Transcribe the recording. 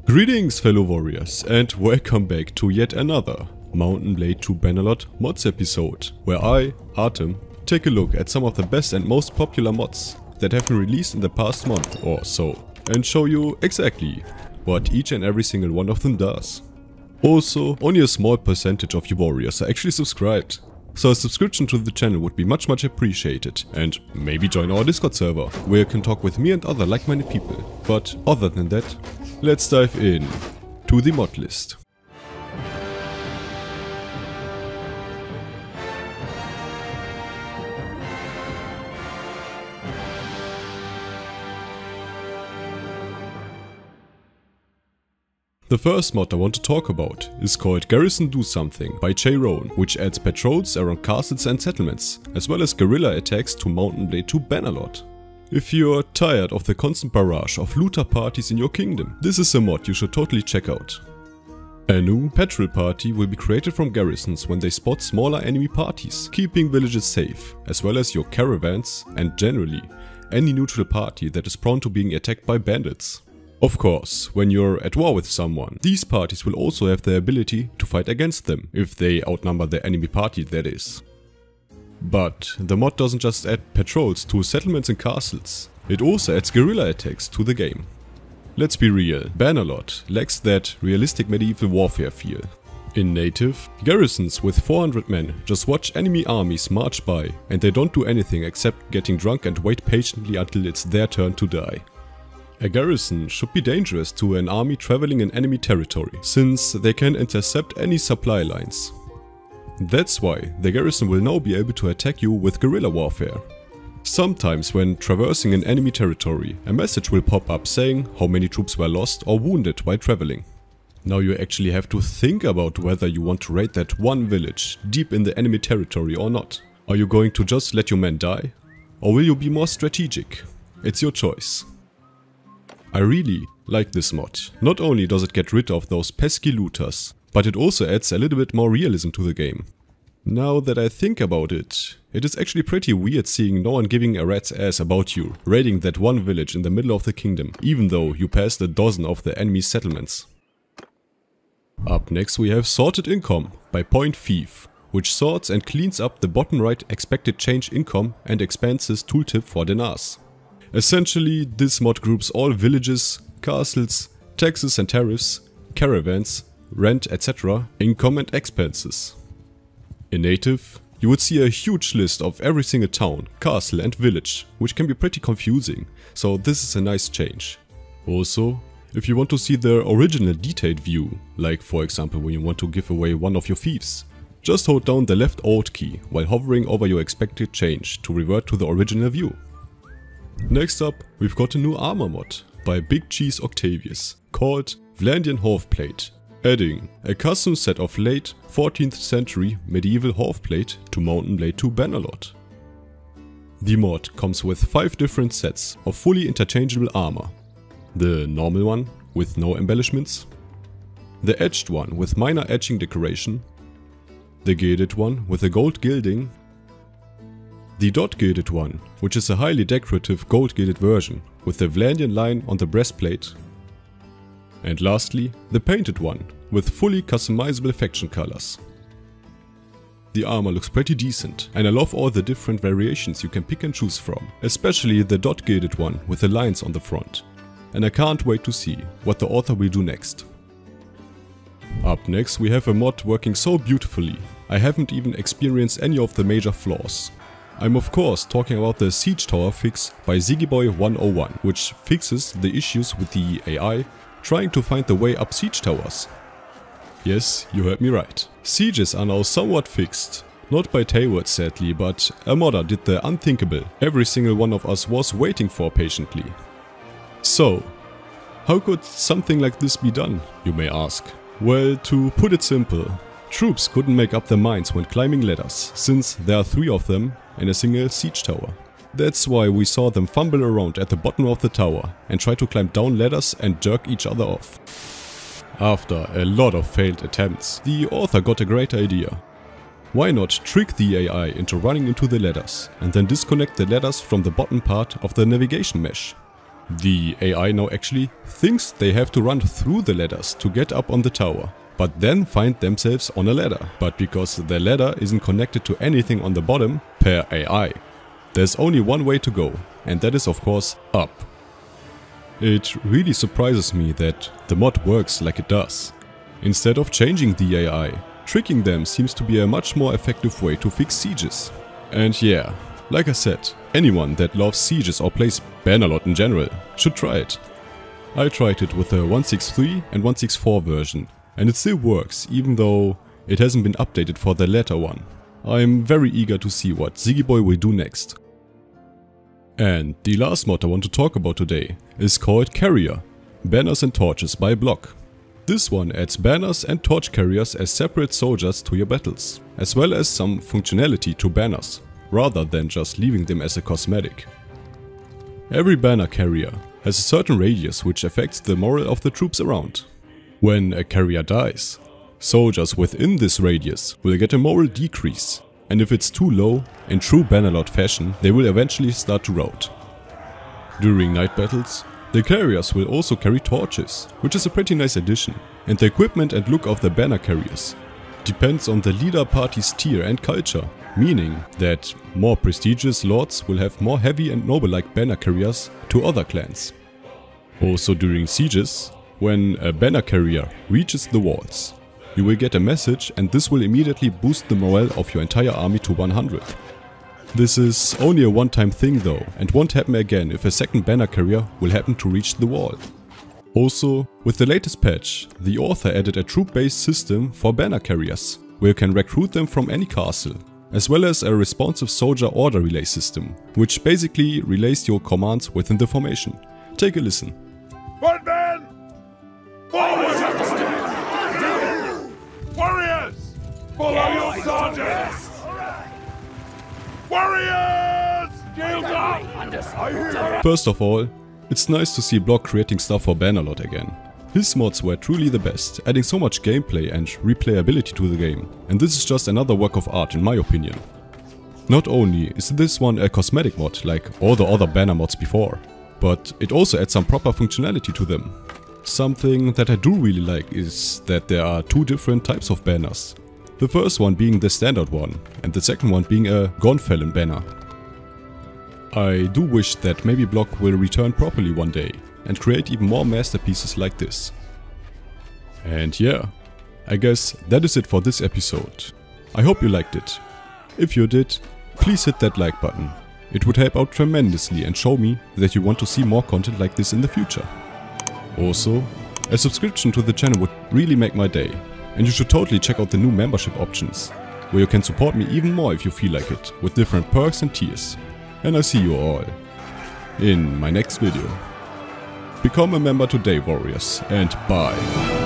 Greetings fellow warriors and welcome back to yet another Mount & Blade 2 Bannerlord mods episode, where I, Artem, take a look at some of the best and most popular mods that have been released in the past month or so, and show you exactly what each and every single one of them does. Also, only a small percentage of you warriors are actually subscribed, so a subscription to the channel would be much appreciated, and maybe join our Discord server, where you can talk with me and other like-minded people. But other than that, let's dive in to the mod list. The first mod I want to talk about is called Garrison Do Something by Rowan, which adds patrols around castles and settlements, as well as guerrilla attacks to Mount & Blade 2 Bannerlord. If you're tired of the constant barrage of looter parties in your kingdom, this is a mod you should totally check out. A new patrol party will be created from garrisons when they spot smaller enemy parties, keeping villages safe, as well as your caravans and generally any neutral party that is prone to being attacked by bandits. Of course, when you're at war with someone, these parties will also have the ability to fight against them, if they outnumber the enemy party, that is. But the mod doesn't just add patrols to settlements and castles, it also adds guerrilla attacks to the game. Let's be real, Bannerlord lacks that realistic medieval warfare feel. In native, garrisons with 400 men just watch enemy armies march by, and they don't do anything except getting drunk and wait patiently until it's their turn to die. A garrison should be dangerous to an army traveling in enemy territory, since they can intercept any supply lines. That's why the garrison will now be able to attack you with guerrilla warfare. Sometimes when traversing an enemy territory, a message will pop up saying how many troops were lost or wounded while traveling. Now you actually have to think about whether you want to raid that one village deep in the enemy territory or not. Are you going to just let your men die? Or will you be more strategic? It's your choice. I really like this mod. Not only does it get rid of those pesky looters, but it also adds a little bit more realism to the game. Now that I think about it, it is actually pretty weird seeing no one giving a rat's ass about you raiding that one village in the middle of the kingdom, even though you passed a dozen of the enemy settlements. Up next we have Sorted Income by Point Thief, which sorts and cleans up the bottom right expected change income and expenses tooltip for dinars. Essentially, this mod groups all villages, castles, taxes and tariffs, caravans, rent, etc., income and expenses. In native, you would see a huge list of every single town, castle and village, which can be pretty confusing, so this is a nice change. Also, if you want to see the original detailed view, like for example when you want to give away one of your fiefs, just hold down the left Alt key while hovering over your expected change to revert to the original view. Next up, we've got a new armor mod by Big Cheese Octavius called VlandianHalfplate, adding a custom set of late 14th century medieval halfplate to Mount & Blade 2 Bannerlord. The mod comes with 5 different sets of fully interchangeable armor. The normal one with no embellishments, the edged one with minor edging decoration, the gilded one with a gold gilding, the dot gilded one, which is a highly decorative gold gilded version with the Vlandian line on the breastplate, and lastly the painted one with fully customizable faction colors. The armor looks pretty decent and I love all the different variations you can pick and choose from, especially the dot gilded one with the lines on the front, and I can't wait to see what the author will do next. Up next we have a mod working so beautifully I haven't even experienced any of the major flaws. I'm of course talking about the SiegeTowerFix by Gigabyte 101, which fixes the issues with the AI trying to find the way up siege towers. Yes, you heard me right. Sieges are now somewhat fixed. Not by Tailwords sadly, but a modder did the unthinkable every single one of us was waiting for patiently. So, how could something like this be done, you may ask? Well, to put it simple, troops couldn't make up their minds when climbing ladders, since there are 3 of them in a single siege tower. That's why we saw them fumble around at the bottom of the tower and try to climb down ladders and jerk each other off. After a lot of failed attempts, the author got a great idea. Why not trick the AI into running into the ladders and then disconnect the ladders from the bottom part of the navigation mesh? The AI now actually thinks they have to run through the ladders to get up on the tower, but then find themselves on a ladder. But because the ladder isn't connected to anything on the bottom per AI, there's only one way to go, and that is of course up. It really surprises me that the mod works like it does. Instead of changing the AI, tricking them seems to be a much more effective way to fix sieges. And yeah, like I said, anyone that loves sieges or plays Bannerlord in general should try it. I tried it with the 1.6.3 and 1.6.4 version, and it still works even though it hasn't been updated for the latter one. I'm very eager to see what Gigabyte will do next. And the last mod I want to talk about today is called Carrier, Banners and Torches by Block. This one adds banners and torch carriers as separate soldiers to your battles, as well as some functionality to banners, rather than just leaving them as a cosmetic. Every banner carrier has a certain radius which affects the morale of the troops around. When a carrier dies, soldiers within this radius will get a morale decrease, and if it's too low, in true Bannerlord fashion, they will eventually start to rout. During night battles, the carriers will also carry torches, which is a pretty nice addition, and the equipment and look of the banner carriers depends on the leader party's tier and culture, meaning that more prestigious lords will have more heavy and noble-like banner carriers to other clans. Also during sieges, when a banner carrier reaches the walls, you will get a message and this will immediately boost the morale of your entire army to 100. This is only a one-time thing though, and won't happen again if a second banner carrier will happen to reach the wall. Also, with the latest patch, the author added a troop-based system for banner carriers, where you can recruit them from any castle, as well as a responsive soldier order relay system, which basically relays your commands within the formation. Take a listen. One man! Forward! Warriors! Follow your sergeants! Warriors! Shields up! First of all, it's nice to see Block creating stuff for Bannerlord again. His mods were truly the best, adding so much gameplay and replayability to the game, and this is just another work of art in my opinion. Not only is this one a cosmetic mod like all the other banner mods before, but it also adds some proper functionality to them. Something that I do really like is that there are two different types of banners. The first one being the standard one, and the second one being a Gonfelon banner. I do wish that maybe Block will return properly one day and create even more masterpieces like this. And yeah, I guess that is it for this episode. I hope you liked it. If you did, please hit that like button. It would help out tremendously and show me that you want to see more content like this in the future. Also, a subscription to the channel would really make my day, and you should totally check out the new membership options, where you can support me even more if you feel like it, with different perks and tiers. And I see you all in my next video. Become a member today, warriors, and bye.